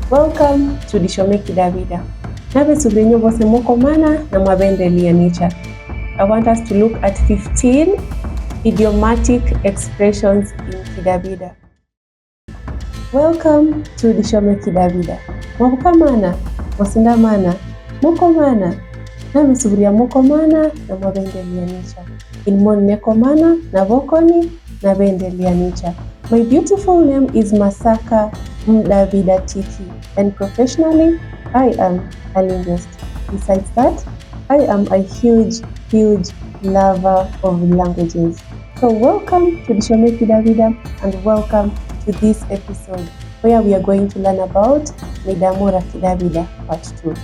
Welcome to Kidawida. Nabe subrenyo bose mokomana na mabende lianicha. I want us to look at 15 idiomatic expressions in Kidawida. Welcome to Kidawida. Mwabukamana, mwasindamana, mokomana, nabe suburia mokomana na mabende lianicha. Inmon nekomana na vokoni na bende lianicha. My beautiful name is Masaka Dawida Tiki, and professionally, I am a linguist. Besides that, I am a huge lover of languages. So welcome to Kidawida and welcome to this episode where we are going to learn about Midamo Kidawida Part 2.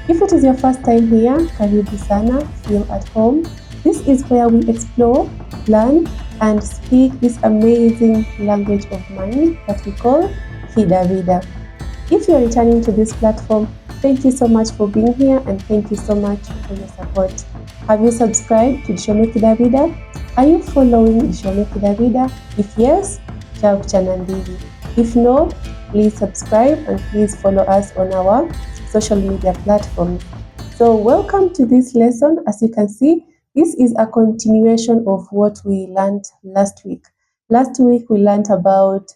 If it is your first time here, karibu sana, feel at home. This is where we explore, learn, and speak this amazing language of mine that we call Kidawida. If you're returning to this platform, thank you so much for being here and thank you so much for your support. Have you subscribed to Kidawida? Are you following Kidawida? If yes, Chanandiri. If no, please subscribe and please follow us on our social media platforms. So welcome to this lesson. As you can see, this is a continuation of what we learned last week. Last week we learned about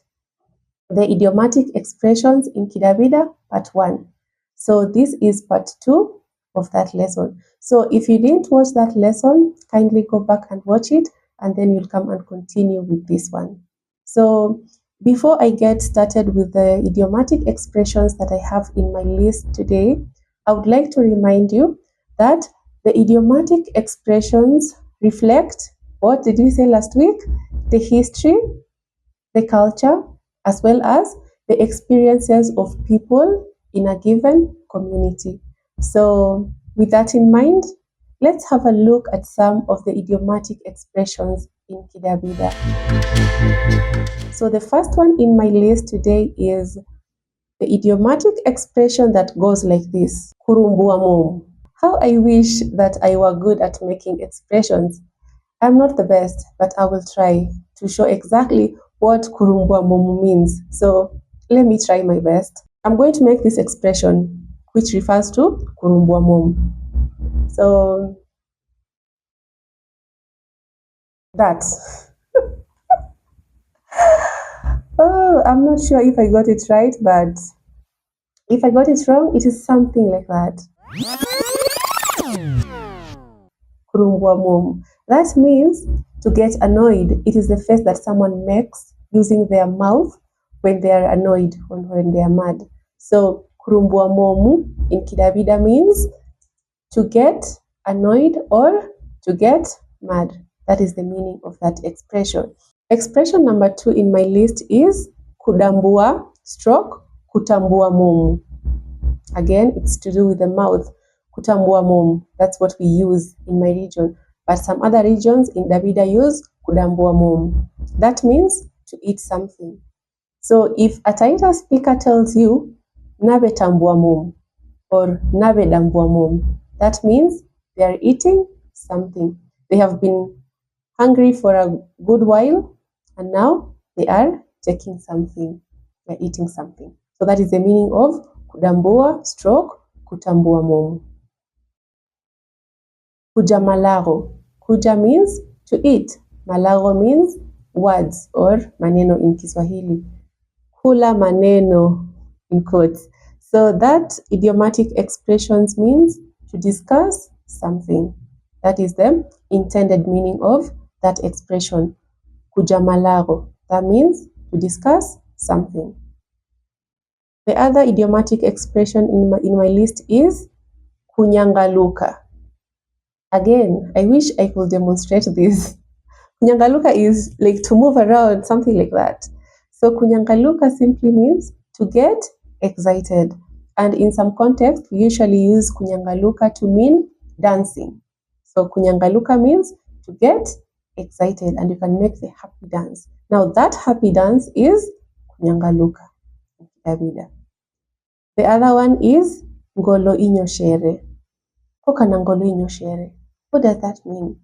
the idiomatic expressions in Kidawida, part 1. So this is part 2 of that lesson. So if you didn't watch that lesson, kindly go back and watch it, and then you'll come and continue with this one. So before I get started with the idiomatic expressions that I have in my list today, I would like to remind you that the idiomatic expressions reflect, what did we say last week? The history, the culture, as well as the experiences of people in a given community. So with that in mind, let's have a look at some of the idiomatic expressions in Kidawida. So the first one in my list today is the idiomatic expression that goes like this: kurumbua mom. How I wish that I were good at making expressions. I'm not the best, but I will try to show exactly what kurumbua momu means. So let me try my best. I'm going to make this expression which refers to kurumbua momu. So that. Oh, I'm not sure if I got it right, but if I got it wrong, it is something like that. Kurumbua momu. That means to get annoyed. It is the face that someone makes using their mouth when they are annoyed or when they are mad. So kurumbua momu in Kidawida means to get annoyed or to get mad. That is the meaning of that expression. Expression number 2 in my list is kudambua stroke kutambua momu. Again, it's to do with the mouth. Kutambua momu. That's what we use in my region. But some other regions in Dawida use kudambua momu. That means to eat something. So if a Taita speaker tells you nabe tambua momu or nabe dambua momu, that means they are eating something. They have been hungry for a good while and now they are taking something. They're eating something. So that is the meaning of kudambua stroke kutambua momu. Kuja malago. Kuja means to eat. Malago means words or maneno in Kiswahili. Kula maneno in quotes. So that idiomatic expressions means to discuss something. That is the intended meaning of that expression. Kuja malago. That means to discuss something. The other idiomatic expression in my list is kunyangaluka. Again, I wish I could demonstrate this. Kunyangaluka is like to move around, something like that. So kunyangaluka simply means to get excited. And in some context, we usually use kunyangaluka to mean dancing. So kunyangaluka means to get excited and you can make the happy dance. Now that happy dance is kunyangaluka in Kidawida. The other one is ngolo inyoshere. Kokana ngolo inyoshere. What does that mean?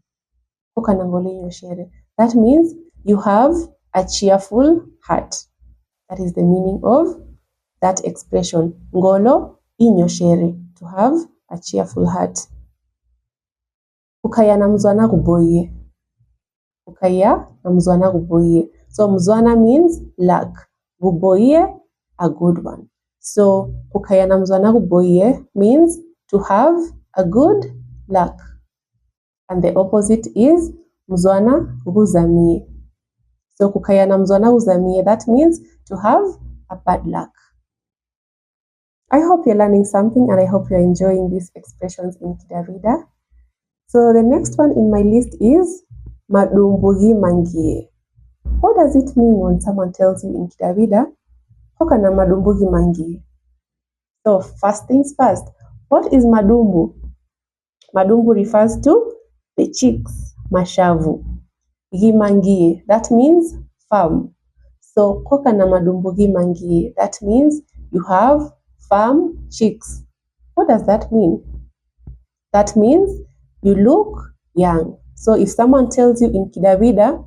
Kokana ngolo inyoshere. That means you have a cheerful heart. That is the meaning of that expression. Ngolo inyoshere, to have a cheerful heart. Kukaya na mzwana kuboye. Kukaya na mzwana kuboye. So mzwana means luck. Kuboye, a good one. So kukaya na mzwana kuboye means to have a good luck. And the opposite is mzwana kuzamie. So kukaya na mzwana kuzamie, that means to have a bad luck. I hope you're learning something and I hope you're enjoying these expressions in Kidawida. So the next one in my list is madumbugi mangie. What does it mean when someone tells you in Kidawida, hoka na madumbugi mangie? So first things first, what is madumbu? Madumbu refers to the cheeks, mashavu. Gimangie, that means firm. So koka na madumbu gimangie, that means you have firm cheeks. What does that mean? That means you look young. So if someone tells you in Kidawida,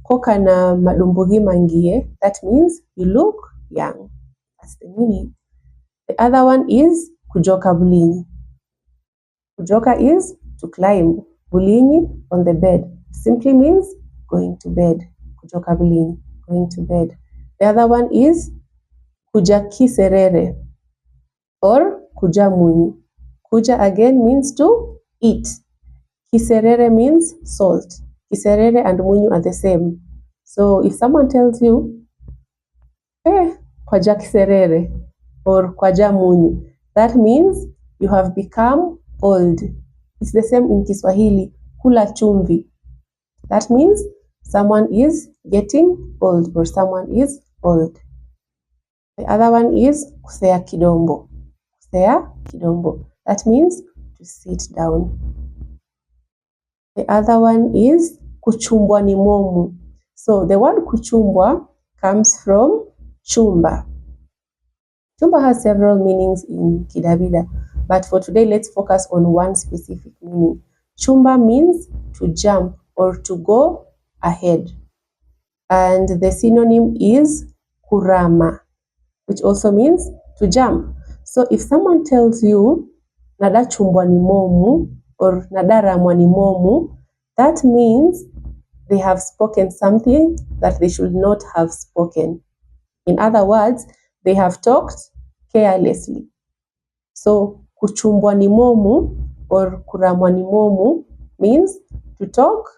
koka na madumbu gimangie, that means you look young. That's the meaning. The other one is kujoka bulinyi. Kujoka is to climb. Bulinyi, on the bed. Simply means going to bed. Kujoka bulinyi, going to bed. The other one is kuja kiserere or kuja munyu. Kuja again means to eat. Kiserere means salt. Kiserere and munyu are the same. So if someone tells you, kwaja kiserere or kwaja munyu, that means you have become old. It's the same in Kiswahili, kula chumvi. That means someone is getting old or someone is old. The other one is kusea kidombo. Kusea kidombo. That means to sit down. The other one is kuchumbwa ni momu. So the word kuchumbwa comes from chumba. Chumba has several meanings in Kidawida, but for today let's focus on one specific meaning. Chumba means to jump or to go ahead. And the synonym is kurama, which also means to jump. So if someone tells you nada chumbwa ni momu or nada ramwa ni momu, that means they have spoken something that they should not have spoken. In other words, they have talked carelessly. So kuchumbwa ni momu or kuramwa ni momu means to talk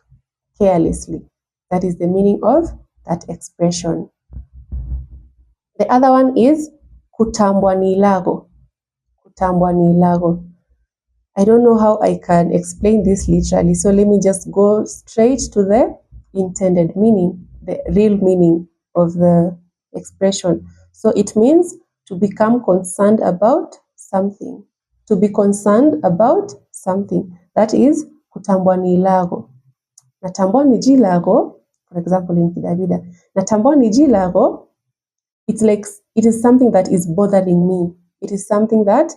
carelessly. That is the meaning of that expression. The other one is kutambwa ni ilago. Kutambwa ni ilago. I don't know how I can explain this literally, so let me just go straight to the intended meaning, the real meaning of the expression. So it means to become concerned about something. To be concerned about something. That is kutambwa ni ilago. Natambwa ni jilago, for example in Kidawida. Natambwa ni jilago, it's like it is something that is bothering me. It is something that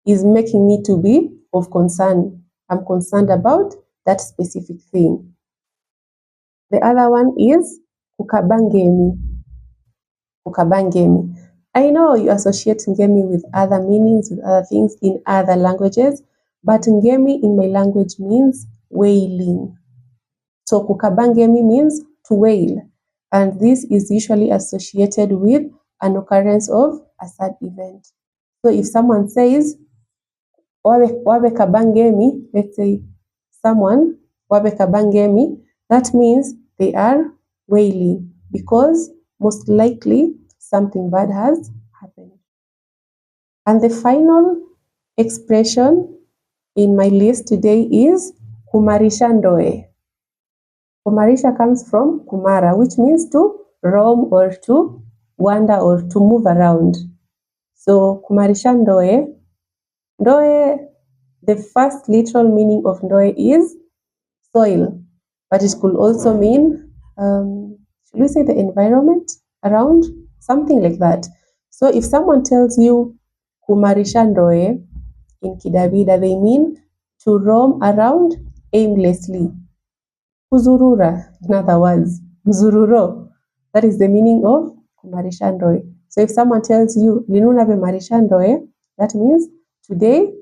is making me to be of concern. I'm concerned about that specific thing. The other one is kukabangemi. Kukabangemi. I know you associate ngemi with other meanings, with other things in other languages, but ngemi in my language means wailing. So kukabangemi means to wail, and this is usually associated with an occurrence of a sad event. So if someone says, wabe kabangemi, let's say someone, wabe kabangemi, that means they are wailing because most likely something bad has happened. And the final expression in my list today is kumarisha ndoe. Kumarisha comes from kumara, which means to roam or to wander or to move around. So kumarisha ndoe, ndoe, the first literal meaning of ndoe is soil, but it could also mean, should we say the environment around, something like that. So if someone tells you kumarisha ndoe in Kidawida, they mean to roam around aimlessly. Kuzurura, in other words, mzururo. That is the meaning of kumarisha ndoe. So if someone tells you, Linuna be marishandoe, that means today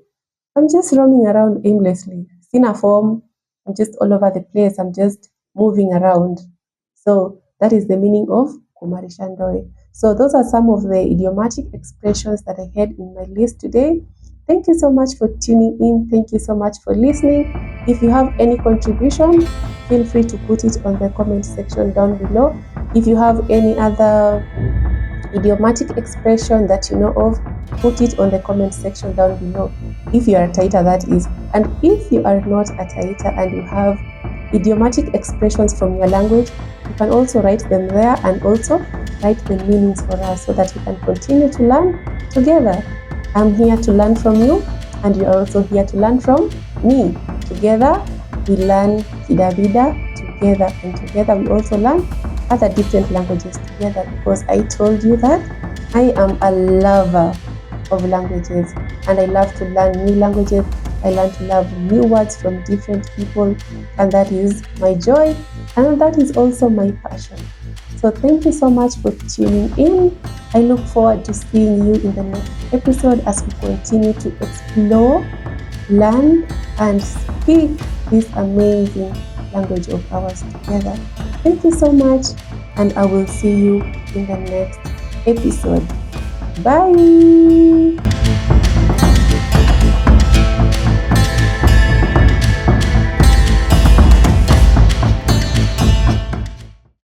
I'm just roaming around aimlessly. Sina form, I'm just all over the place. I'm just moving around. So that is the meaning of kumarishandoe. So those are some of the idiomatic expressions that I had in my list today. Thank you so much for tuning in. Thank you so much for listening. If you have any contribution, feel free to put it on the comment section down below. If you have any other idiomatic expression that you know of, put it on the comment section down below. If you are a Taita, that is. And if you are not a Taita and you have idiomatic expressions from your language, you can also write them there and also write the meanings for us so that we can continue to learn together. I'm here to learn from you, and you are also here to learn from me. Together, we learn Kidawida together, and together we also learn other different languages together, because I told you that I am a lover of languages and I love to learn new languages. I learn to love new words from different people, and that is my joy, and that is also my passion. So thank you so much for tuning in. I look forward to seeing you in the next episode as we continue to explore, learn, and speak this amazing language of ours together. Thank you so much, and I will see you in the next episode. Bye!